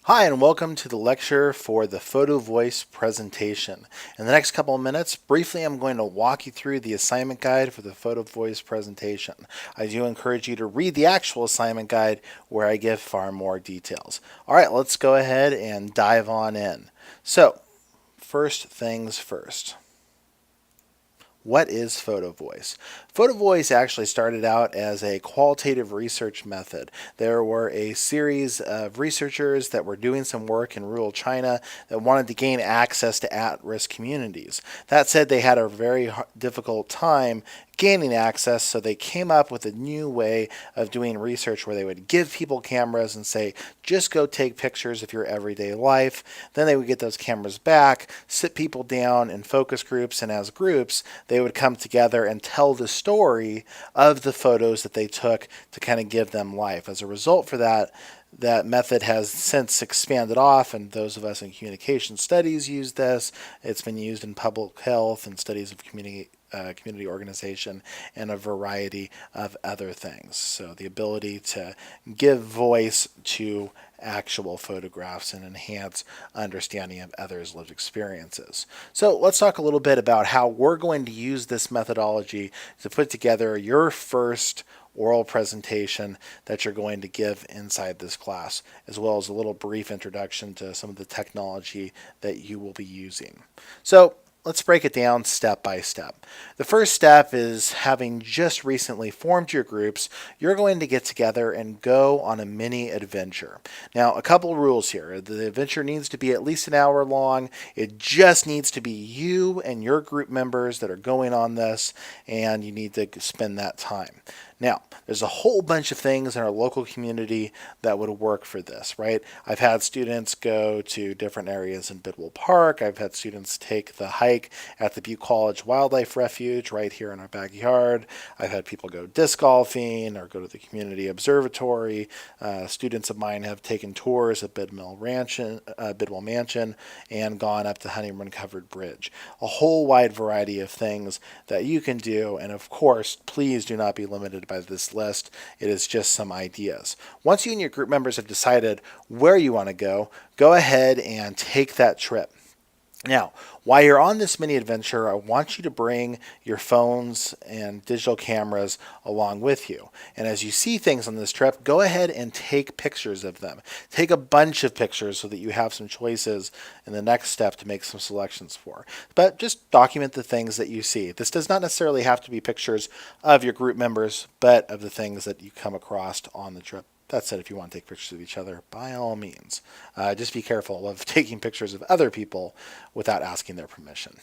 Hi, and welcome to the lecture for the PhotoVoice presentation. In the next couple of minutes, briefly, I'm going to walk you through the assignment guide for the PhotoVoice presentation. I do encourage you to read the actual assignment guide where I give far more details. All right, let's go ahead and dive on in. So, first things first. What is PhotoVoice? PhotoVoice actually started out as a qualitative research method. There were a series of researchers that were doing some work in rural China that wanted to gain access to at-risk communities. That said, they had a very difficult time gaining access, so they came up with a new way of doing research where they would give people cameras and say, just go take pictures of your everyday life. Then they would get those cameras back, sit people down in focus groups, and as groups, they would come together and tell the story of the photos that they took to kind of give them life. As a result for that method has since expanded off, and those of us in communication studies use this. It's been used in public health and studies of community organization and a variety of other things. So the ability to give voice to actual photographs and enhance understanding of others' lived experiences. So let's talk a little bit about how we're going to use this methodology to put together your first oral presentation that you're going to give inside this class, as well as a little brief introduction to some of the technology that you will be using. So let's break it down step by step. The first step is, having just recently formed your groups, you're going to get together and go on a mini adventure. Now, a couple rules here. The adventure needs to be at least an hour long. It just needs to be you and your group members that are going on this, and you need to spend that time. Now, there's a whole bunch of things in our local community that would work for this, right? I've had students go to different areas in Bidwell Park. I've had students take the hike at the Butte College Wildlife Refuge right here in our backyard. I've had people go disc golfing or go to the community observatory. Students of mine have taken tours at Bidwell Mansion and gone up to Honeymoon Covered Bridge. A whole wide variety of things that you can do, and of course, please do not be limited by this list. It is just some ideas. Once you and your group members have decided where you want to go ahead and take that trip. Now, while you're on this mini adventure, I want you to bring your phones and digital cameras along with you. And as you see things on this trip, go ahead and take pictures of them. Take a bunch of pictures so that you have some choices in the next step to make some selections for. But just document the things that you see. This does not necessarily have to be pictures of your group members, but of the things that you come across on the trip. That said, if you want to take pictures of each other, by all means. Just be careful of taking pictures of other people without asking their permission.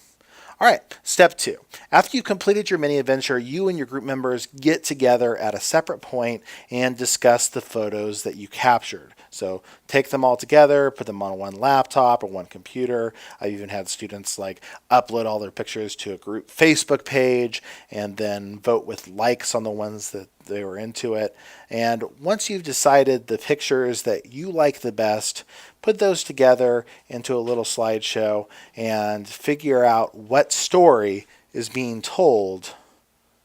All right, step 2. After you've completed your mini adventure, you and your group members get together at a separate point and discuss the photos that you captured. So take them all together, put them on one laptop or one computer. I've even had students upload all their pictures to a group Facebook page and then vote with likes on the ones that they were into it. And once you've decided the pictures that you like the best, put those together into a little slideshow and figure out what story is being told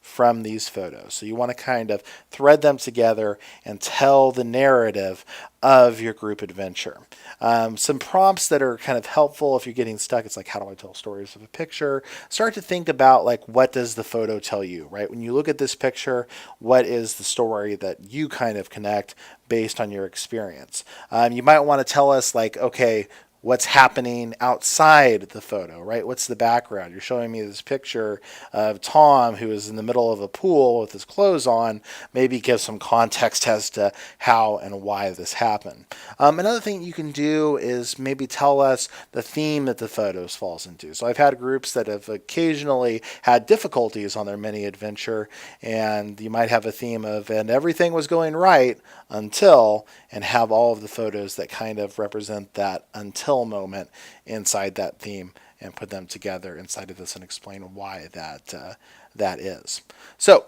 from these photos. So you want to kind of thread them together and tell the narrative of your group adventure. Some prompts that are kind of helpful if you're getting stuck. It's like, how do I tell stories of a picture? Start to think about what does the photo tell you, right? When you look at this picture, what is the story that you kind of connect based on your experience? You might want to tell us okay, what's happening outside the photo, right? What's the background? You're showing me this picture of Tom who is in the middle of a pool with his clothes on. Maybe give some context as to how and why this happened. Another thing you can do is maybe tell us the theme that the photos falls into. So I've had groups that have occasionally had difficulties on their mini adventure, and you might have a theme of, and everything was going right until, and have all of the photos that kind of represent that until moment inside that theme and put them together inside of this and explain why that is. So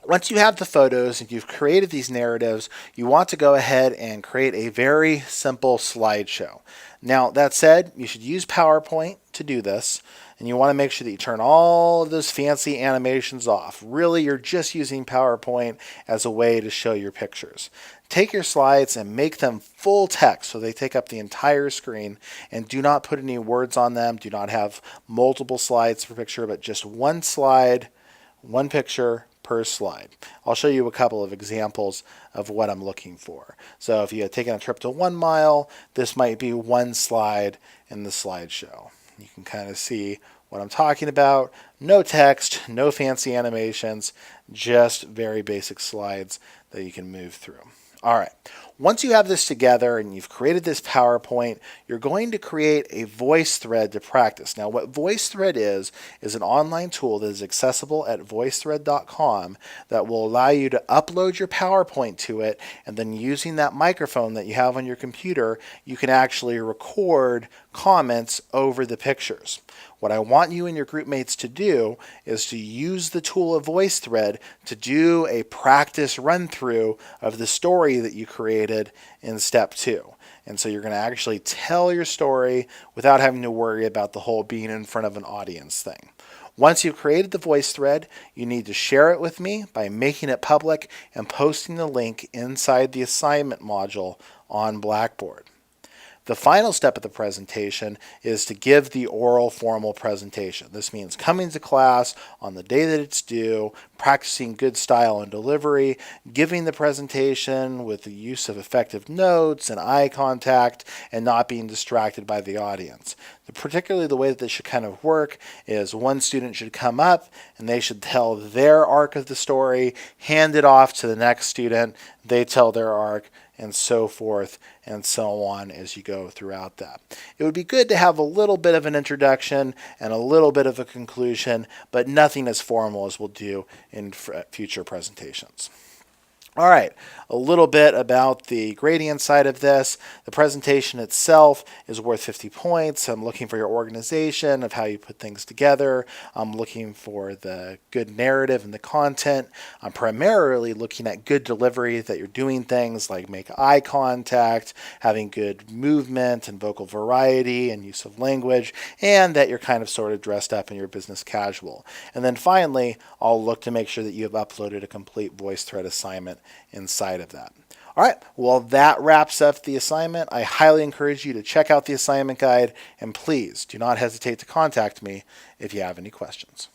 once you have the photos and you've created these narratives, you want to go ahead and create a very simple slideshow. Now, that said, you should use PowerPoint to do this. And you want to make sure that you turn all of those fancy animations off. Really, you're just using PowerPoint as a way to show your pictures. Take your slides and make them full text so they take up the entire screen, and do not put any words on them. Do not have multiple slides per picture, but just one slide, one picture per slide. I'll show you a couple of examples of what I'm looking for. So if you had taken a trip to 1 mile, this might be one slide in the slideshow. You can kind of see what I'm talking about. No text, no fancy animations, just very basic slides that you can move through. All right, once you have this together and you've created this PowerPoint, you're going to create a Voicethread to practice. Now, what Voicethread is an online tool that is accessible at voicethread.com that will allow you to upload your PowerPoint to it, and then using that microphone that you have on your computer, you can actually record comments over the pictures. What I want you and your group mates to do is to use the tool of Voicethread to do a practice run through of the story that you created in step 2. And so you're going to actually tell your story without having to worry about the whole being in front of an audience thing. Once you've created the Voicethread, you need to share it with me by making it public and posting the link inside the assignment module on Blackboard. The final step of the presentation is to give the oral formal presentation. This means coming to class on the day that it's due, practicing good style and delivery, giving the presentation with the use of effective notes and eye contact, and not being distracted by the audience. Particularly the way that this should kind of work is one student should come up and they should tell their arc of the story, hand it off to the next student, they tell their arc, and so forth and so on as you go throughout that. It would be good to have a little bit of an introduction and a little bit of a conclusion, but nothing as formal as we'll do in future presentations. All right, a little bit about the gradient side of this. The presentation itself is worth 50 points. I'm looking for your organization of how you put things together. I'm looking for the good narrative and the content. I'm primarily looking at good delivery, that you're doing things like make eye contact, having good movement and vocal variety and use of language, and that you're kind of sort of dressed up in your business casual. And then finally, I'll look to make sure that you have uploaded a complete Voicethread assignment inside of that. All right, well, that wraps up the assignment. I highly encourage you to check out the assignment guide, and please do not hesitate to contact me if you have any questions.